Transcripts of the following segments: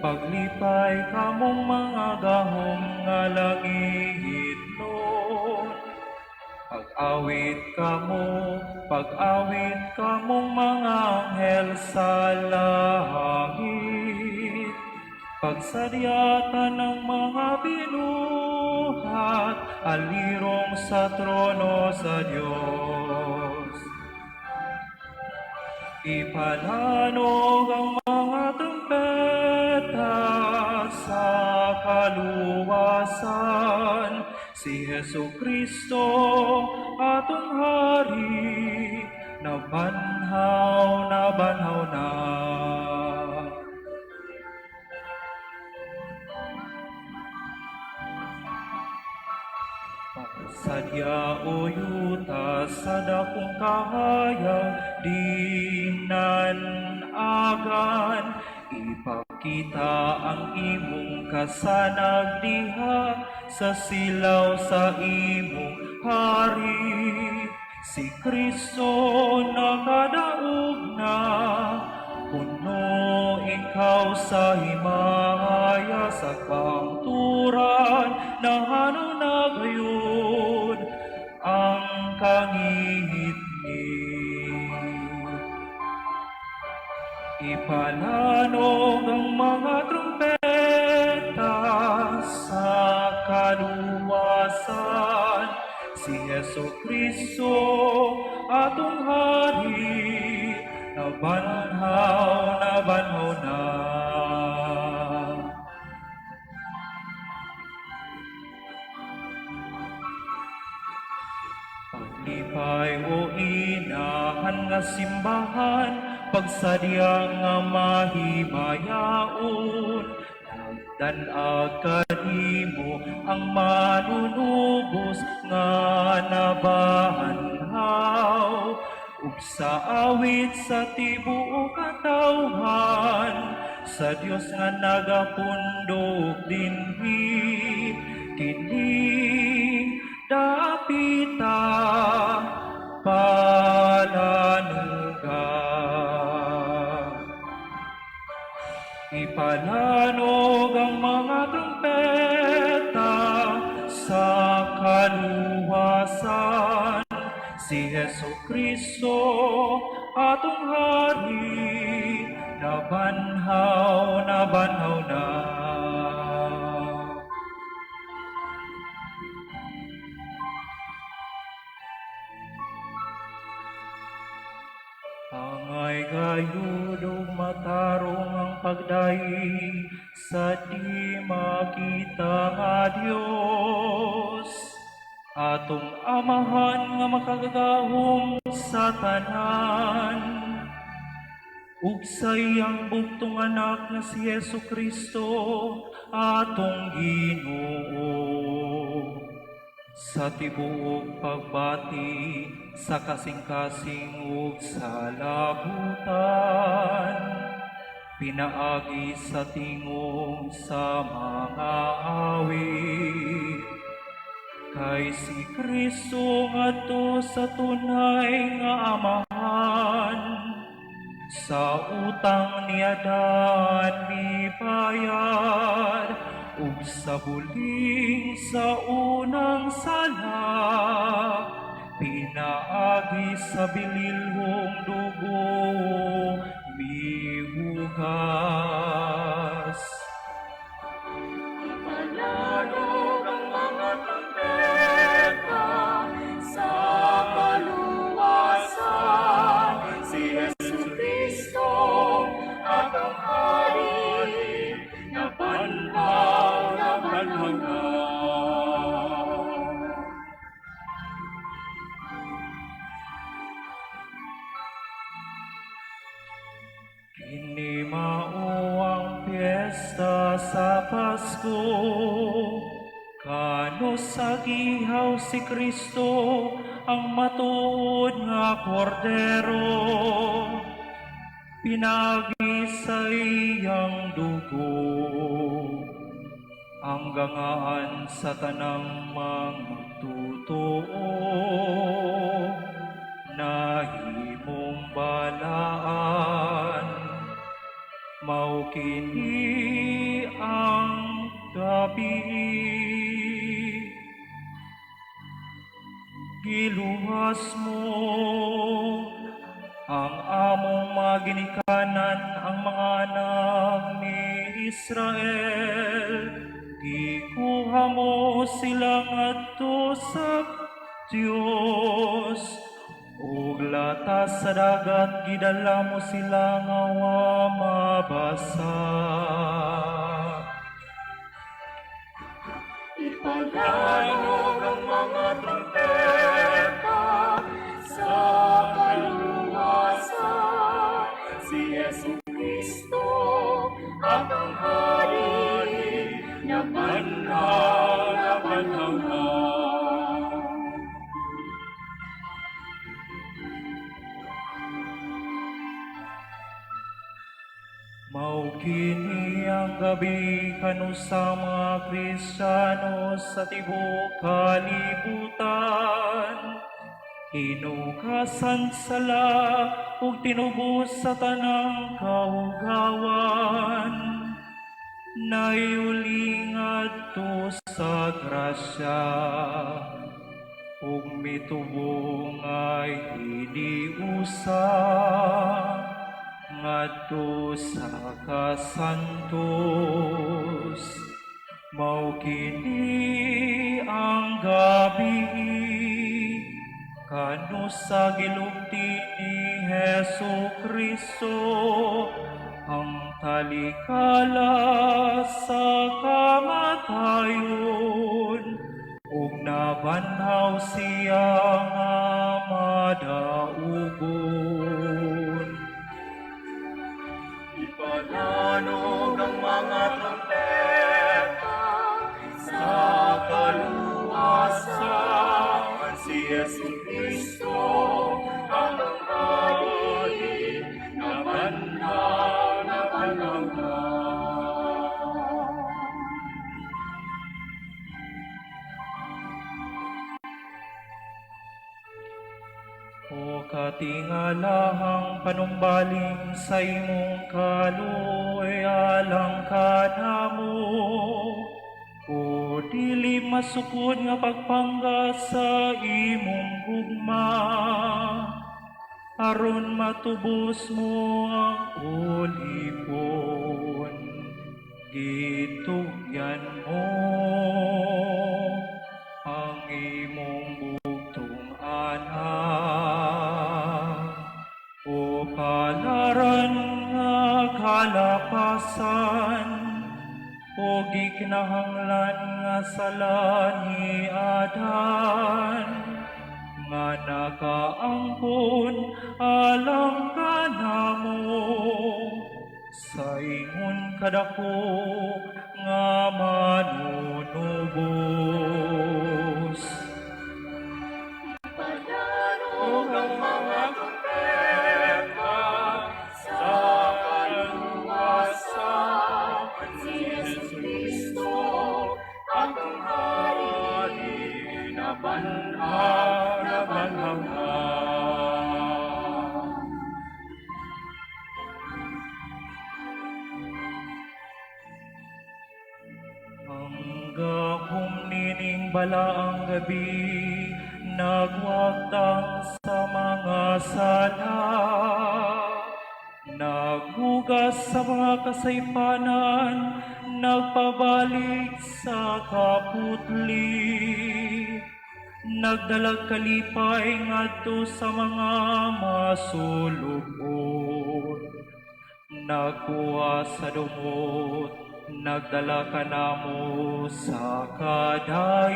paglipay kamong mga gahom nga langit nun. Pag-awit kamong mga anghel sa langit. Pagsadyatan ng mga binuhat, alirong sa trono sa Diyos. Ipalanog ang mga trumpeta sa kaluwasan, si Jesucristo atong Hari, nabanhaw na. Sadya o yuta sa dakong kahayag, dinanagan, ipakita ang imong kasanag diha sa silaw sa imong hari. Si Kristo nakadaog na, puno ikaw sa himaya sa kangturan, nahano na gayon ang kangingit-ngit. Ipalanog ang mga trumpeta sa kaluwasan, si Jesucristo atong Hari, nabanhaw na. Paglipay o inahan nga simbahan, pagsadya nga mahimayaon, nagdanag kanimo ang manunubos nga nabanhaw, ug sa awit sa tibuok katawhan, sa Dios nga nagapundok dinhi, kini dapita palanuga. Ipalanog ang mga trumpeta sa kaluwasan, si Jesucristo atong Hari, nabanhaw na. Angay gayud ug matarong ang pagdayi sa di makita nga Dios, atong Amahan nga makagagahom sa tanan, ug sa iyang bugtong anak nga si Jesucristo atong Ginoo, sa tibuok pagbati sa kasing-kasing ug sa labutan, pinaagi sa tingog sa mga awit, kay si Kristo ngadto sa tunay nga Amahan, sa utang niya mi bayad, ug sa buling sa unang sala, pinaagi sa bililhong dugo mihugas. Ipalanog ang mga trumpeta sa kaluwasan, si Jesucristo atong Hari, nabanhaw na. Kini mao ang piyesta sa Pasko, kano sa gihaw si Kristo ang matuod nga kordero, pinagi sa iyang dugo, ang gangaan sa tanang magtotoo, nahimong balaan. mao kini ang gabi. Giluwas mo ang among mga ginikanan, ang mga anak ni Israel. Gikuha mo sila ngadto sa Dios, ug latas sa dagat gidala mo sila nga wa mabasa. Ipalanog ang mga trumpeta sa kaluwasan. Si Yesu Kristo, atong Hari, na banhaw na banhaw. Mao kini ang gabi kanu sa mga Kristiyano sa tibuok kalibutan. Hinugasan sala ug tinubos sa tanang kaugawan. Naiuli ngadto sa grasya ug mitubong ay hiniusa ngadto sa kasantos. Mao kini ang gabi kanu sa gilugti ni Hesu Kristo, ang talikala sa kamatayon, ug nabanhaw siya nga madaugon. Ipalanog ang mga trumpeta sa kaluwasan. Si Yesu Kristo, atong Hari, na banhaw na banhaw. O katingalahang panumbaling sa imong kaluoy alang kanamo, o dili masukod nga pagpangga sa imong gugma, aron matubos mo ang ulipon. Gitugyan mo ang imong bugtong anak, o kalaran nga kalapasan, o gikinahanglan nga sala ni Adan, nga nakaangkon alang kanamo, sa ingon kadako nga manunubos. Ipalanog ang mga trumpeta sa kaluwasan. Si Yesu Kristo, atong Hari, na banhaw na banhaw. Hanggang nining balaang gabi, nagwagtang sa mga sala, naghugas sa mga kasaypanan, nagpabalik sa kaputli, nagdalag kalipay ngadto sa mga masulubon, nagkuha sa dumot, nagdala ka namo sa kadait,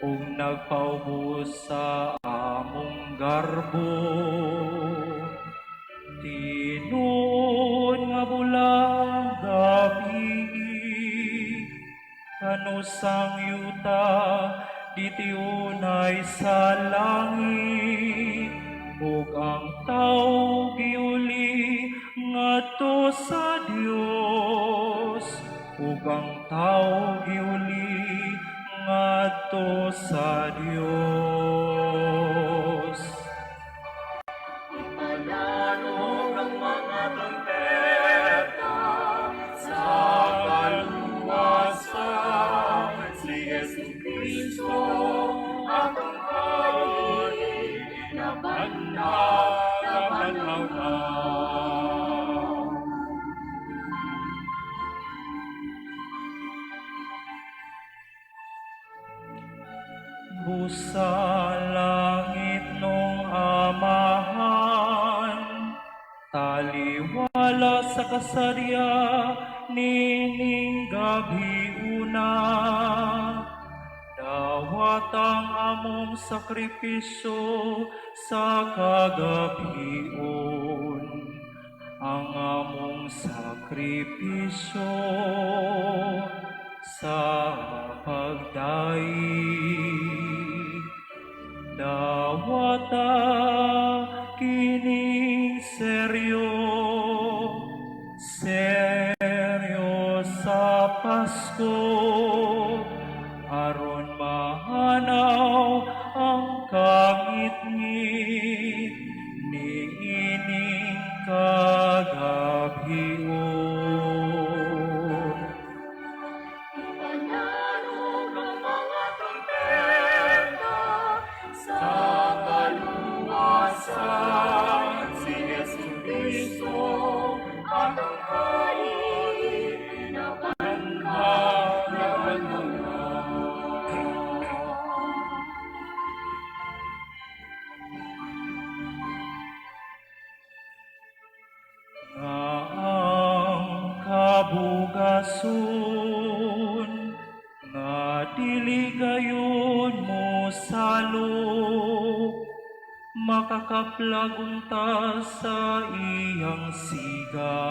ug nagpaubos sa among garbo. Tinuod nga bulang gabi, kanu sang yuta ditiunay sa langit, ug ang tao giuli ngadto sa Dios, ug ang tao giuli ngadto sa Dios. Ipalanog ang mga trumpeta Taliwala sa kasarya nining gabi una, dawat ang among sakripisyo sa kagabion. Ang among sakripisyo sa pagdaig. Dawata kining seryo sa Pasko, aron mahanaw ang kangit-ngit niining kagabion. Ipanarog ang mga trumpeta sa kaluwasan, si Jesucristo, atong hari, nabanhayan mo na. Nga ang kabugason, nga dili gayon mo salok, makakaplagunta sa iyang siga,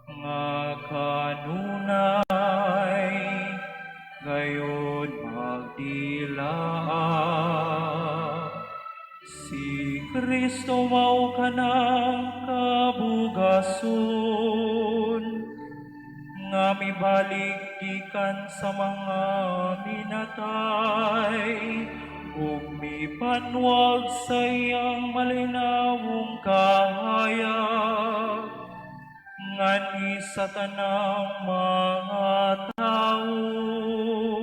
nga kanunay gayon magdilaa. Si Kristo mao kanang kabugason, nga mibalik gikan sa mga minatay, ug mipanwag sa iyang malinawong kahayag, nganhi sa tanang mga tawo.